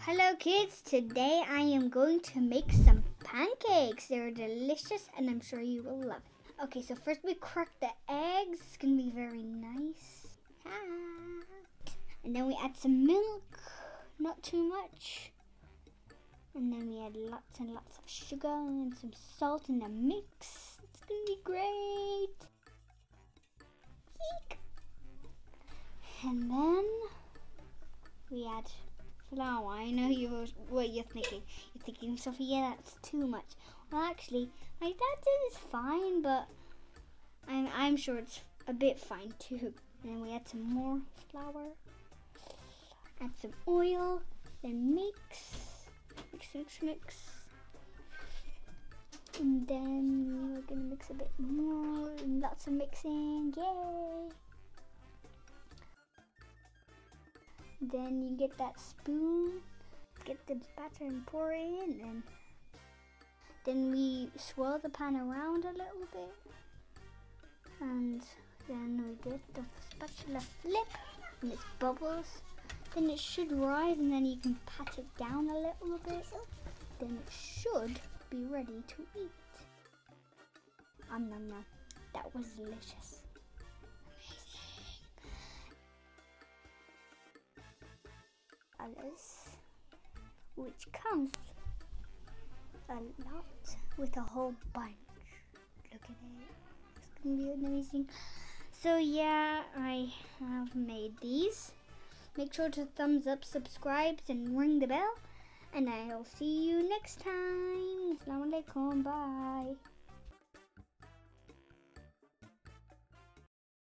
Hello kids, today I am going to make some pancakes. They're delicious and I'm sure you will love it. Okay, so first we crack the eggs. It's going to be very nice. And then we add some milk, not too much. And then we add lots and lots of sugar and some salt in the mix. It's going to be great. Eek. And then we add flour. I know what you're thinking. You're thinking, Sophie, yeah, that's too much. Well, actually, my dad said it's fine, but I'm sure it's a bit fine too. And then we add some more flour, add some oil, then mix. And then we're gonna mix a bit more and lots of mixing. Yay! Then you get that spoon, get the batter and pour it in, and then we swirl the pan around a little bit, and then we get the spatula flip and it bubbles. Then it should rise, and then you can pat it down a little bit. Then it should be ready to eat. Nom nom. That was delicious. Which comes a lot with a whole bunch. Look at it. It's gonna be amazing. So yeah, I have made these. Make sure to thumbs up, subscribe, and ring the bell. And I'll see you next time. Assalamu alaikum. Bye.